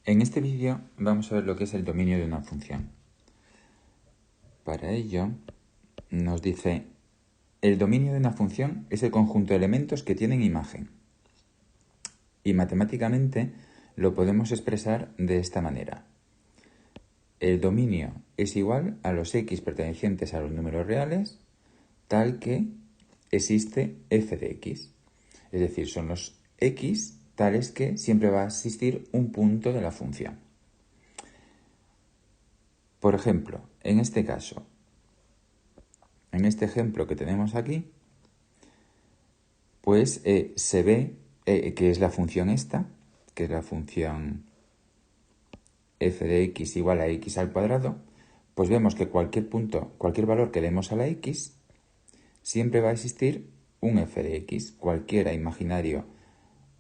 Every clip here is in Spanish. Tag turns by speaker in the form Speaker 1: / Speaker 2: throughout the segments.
Speaker 1: En este vídeo vamos a ver lo que es el dominio de una función. Para ello nos dice, el dominio de una función es el conjunto de elementos que tienen imagen. Y matemáticamente lo podemos expresar de esta manera. El dominio es igual a los x pertenecientes a los números reales, tal que existe f de x. Es decir, son los x tales que siempre va a existir un punto de la función. Por ejemplo, en este caso, en este ejemplo que tenemos aquí, pues se ve que es la función esta, que es la función f de x igual a x al cuadrado, pues vemos que cualquier punto, cualquier valor que demos a la x, siempre va a existir un f de x. Cualquiera imaginario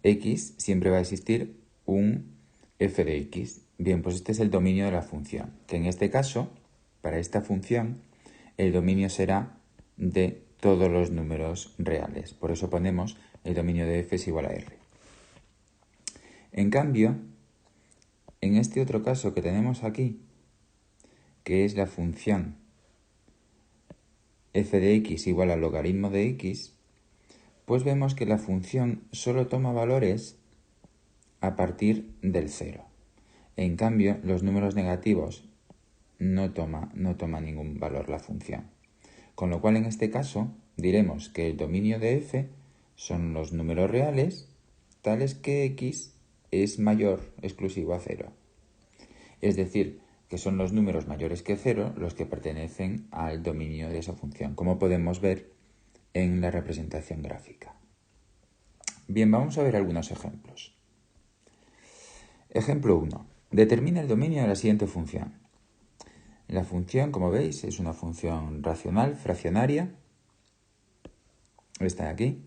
Speaker 1: x, siempre va a existir un f de x. Bien, pues este es el dominio de la función, que en este caso, para esta función, el dominio será de todos los números reales. Por eso ponemos el dominio de f es igual a r. En cambio, en este otro caso que tenemos aquí, que es la función f de x igual al logaritmo de x, pues vemos que la función solo toma valores a partir del 0. En cambio, los números negativos no toma ningún valor la función. Con lo cual, en este caso, diremos que el dominio de f son los números reales tales que x es mayor exclusivo a 0. Es decir, que son los números mayores que 0 los que pertenecen al dominio de esa función, como podemos ver en la representación gráfica. Bien, vamos a ver algunos ejemplos. Ejemplo 1. Determina el dominio de la siguiente función. La función, como veis, es una función racional, fraccionaria. Está aquí.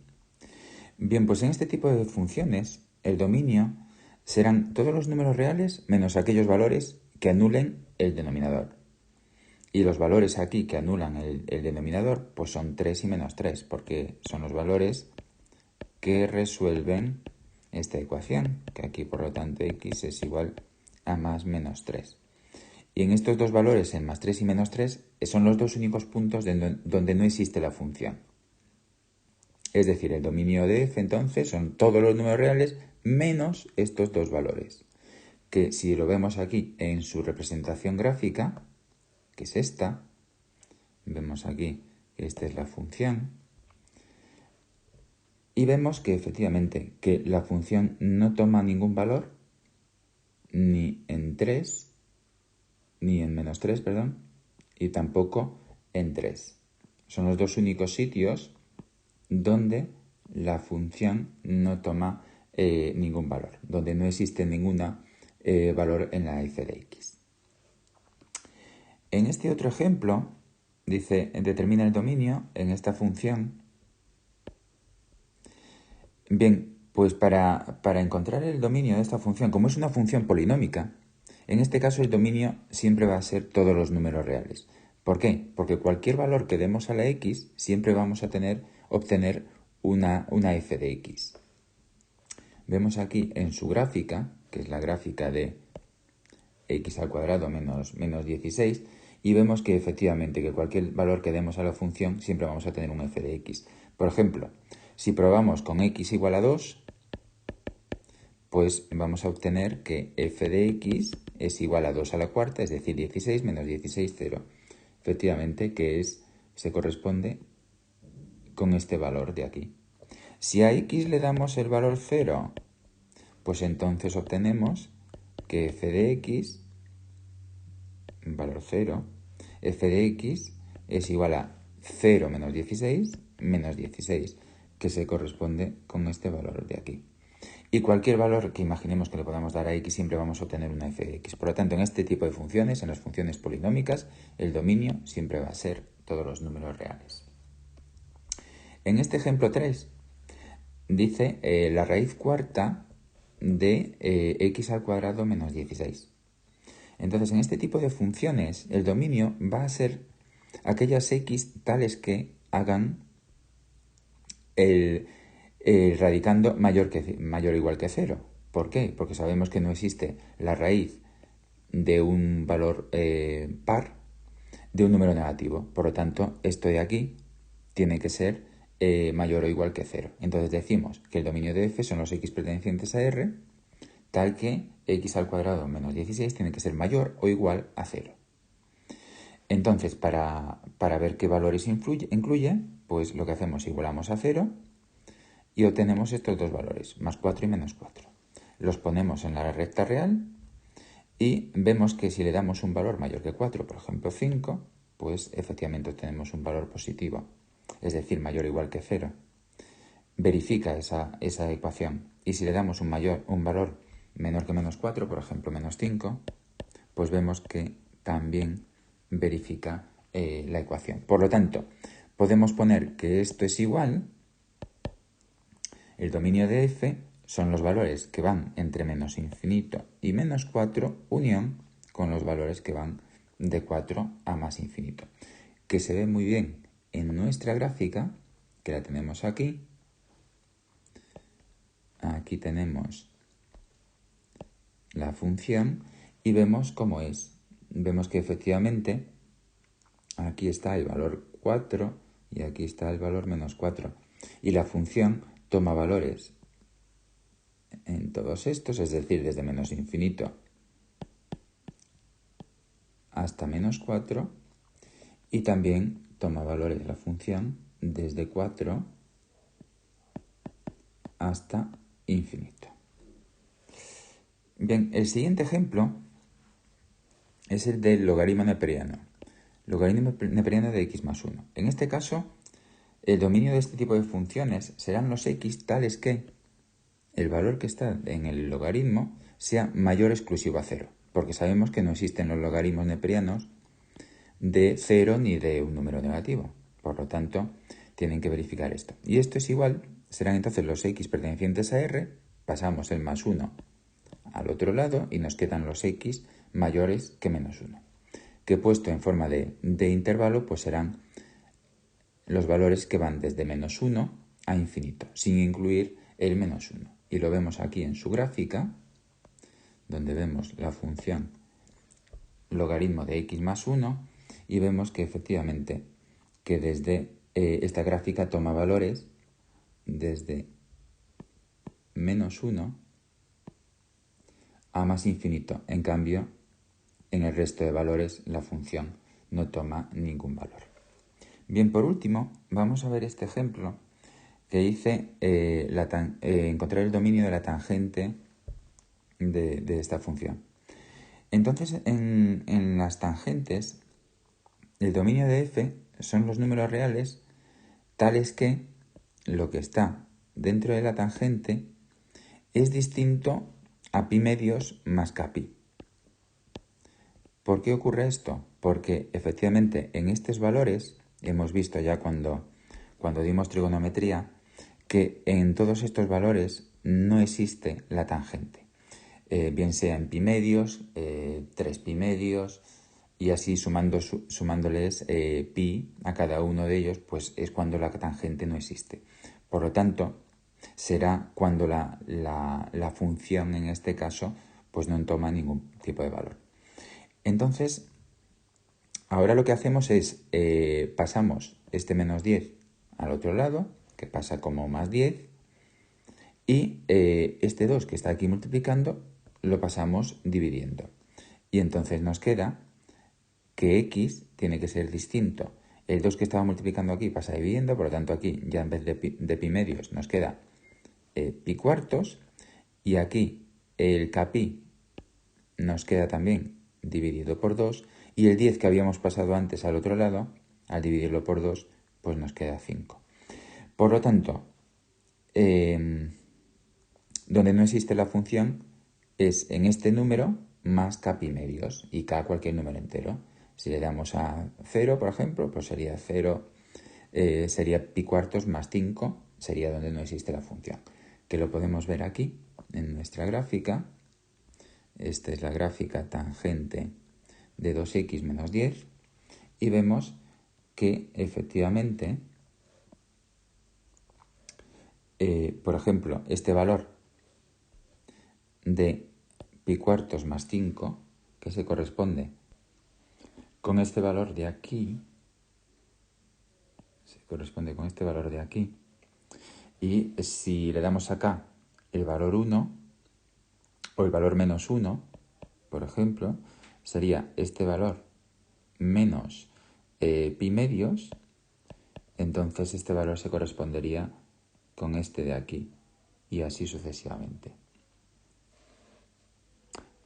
Speaker 1: Bien, pues en este tipo de funciones, el dominio serán todos los números reales menos aquellos valores que anulen el denominador. Y los valores aquí que anulan el denominador, pues son 3 y menos 3, porque son los valores que resuelven esta ecuación, que aquí por lo tanto x es igual a más menos 3. Y en estos dos valores, en más 3 y menos 3, son los dos únicos puntos donde no existe la función. Es decir, el dominio de f entonces son todos los números reales menos estos dos valores, que si lo vemos aquí en su representación gráfica, que es esta, vemos aquí que esta es la función, y vemos que efectivamente que la función no toma ningún valor ni en 3, ni en menos 3, perdón, y tampoco en 3. Son los dos únicos sitios donde la función no toma ningún valor, donde no existe ningún valor en la f de x. En este otro ejemplo, dice, determina el dominio en esta función. Bien, pues para encontrar el dominio de esta función, como es una función polinómica, en este caso el dominio siempre va a ser todos los números reales. ¿Por qué? Porque cualquier valor que demos a la x, siempre vamos a obtener una f de x. Vemos aquí en su gráfica, que es la gráfica de x al cuadrado menos 16, y vemos que efectivamente que cualquier valor que demos a la función, siempre vamos a tener un f de x. Por ejemplo, si probamos con x igual a 2, pues vamos a obtener que f de x es igual a 2 a la cuarta, es decir, 16 menos 16, 0. Efectivamente, que se corresponde con este valor de aquí. Si a x le damos el valor 0, pues entonces obtenemos que f de x, valor 0, f de x es igual a 0 menos 16, que se corresponde con este valor de aquí. Y cualquier valor que imaginemos que le podamos dar a x, siempre vamos a obtener una f de x. Por lo tanto, en este tipo de funciones, en las funciones polinómicas, el dominio siempre va a ser todos los números reales. En este ejemplo 3, dice la raíz cuarta de x al cuadrado menos 16. Entonces, en este tipo de funciones, el dominio va a ser aquellas x tales que hagan el radicando mayor o igual que 0. ¿Por qué? Porque sabemos que no existe la raíz de un valor par de un número negativo. Por lo tanto, esto de aquí tiene que ser mayor o igual que 0. Entonces decimos que el dominio de f son los x pertenecientes a R, tal que x al cuadrado menos 16 tiene que ser mayor o igual a 0. Entonces, para ver qué valores incluye, pues lo que hacemos, igualamos a 0 y obtenemos estos dos valores, más 4 y menos 4. Los ponemos en la recta real y vemos que si le damos un valor mayor que 4, por ejemplo 5, pues efectivamente obtenemos un valor positivo, es decir, mayor o igual que 0. Verifica esa ecuación. Y si le damos un valor menor que menos 4, por ejemplo menos 5, pues vemos que también verifica la ecuación. Por lo tanto, podemos poner que esto es igual, el dominio de f son los valores que van entre menos infinito y menos 4, unión con los valores que van de 4 a más infinito, que se ve muy bien en nuestra gráfica, que la tenemos aquí. Aquí tenemos la función y vemos cómo es. Vemos que efectivamente aquí está el valor 4 y aquí está el valor menos 4. Y la función toma valores en todos estos, es decir, desde menos infinito hasta menos 4, y también toma valores la función desde 4 hasta infinito. Bien, el siguiente ejemplo es el del logaritmo neperiano. Logaritmo neperiano de x más 1. En este caso, el dominio de este tipo de funciones serán los x tales que el valor que está en el logaritmo sea mayor exclusivo a 0, porque sabemos que no existen los logaritmos neperianos de 0 ni de un número negativo. Por lo tanto, tienen que verificar esto. Y esto es igual, serán entonces los x pertenecientes a R, pasamos el más 1 al otro lado y nos quedan los x mayores que menos 1, que puesto en forma de intervalo, pues serán los valores que van desde menos 1 a infinito, sin incluir el menos 1. Y lo vemos aquí en su gráfica, donde vemos la función logaritmo de x más 1 y vemos que efectivamente que desde esta gráfica toma valores desde menos 1 a más infinito. En cambio, en el resto de valores la función no toma ningún valor. Bien, por último, vamos a ver este ejemplo que dice encontrar el dominio de la tangente de esta función. Entonces, en las tangentes, el dominio de f son los números reales tales que lo que está dentro de la tangente es distinto a pi medios más kpi. ¿Por qué ocurre esto? Porque efectivamente en estos valores, hemos visto ya cuando dimos trigonometría, que en todos estos valores no existe la tangente. Bien sea en pi medios, 3 pi medios, y así sumándoles pi a cada uno de ellos, pues es cuando la tangente no existe. Por lo tanto, será cuando la función en este caso pues no toma ningún tipo de valor. Entonces, ahora lo que hacemos es pasamos este menos 10 al otro lado, que pasa como más 10, y este 2 que está aquí multiplicando lo pasamos dividiendo. Y entonces nos queda que x tiene que ser distinto. El 2 que estaba multiplicando aquí pasa dividiendo, por lo tanto aquí ya en vez de pi medios nos queda pi cuartos, y aquí el kpi nos queda también dividido por 2, y el 10 que habíamos pasado antes al otro lado, al dividirlo por 2, pues nos queda 5. Por lo tanto, donde no existe la función es en este número más kpi medios, y k cualquier número entero. Si le damos a 0, por ejemplo, pues sería 0, sería pi cuartos más 5, sería donde no existe la función, que lo podemos ver aquí en nuestra gráfica. Esta es la gráfica tangente de 2x menos 10 y vemos que efectivamente, por ejemplo, este valor de pi cuartos más 5, que se corresponde con este valor de aquí, y si le damos acá el valor 1 o el valor menos 1, por ejemplo, sería este valor menos pi medios, entonces este valor se correspondería con este de aquí y así sucesivamente.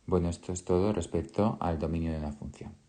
Speaker 1: Bueno, esto es todo respecto al dominio de una función.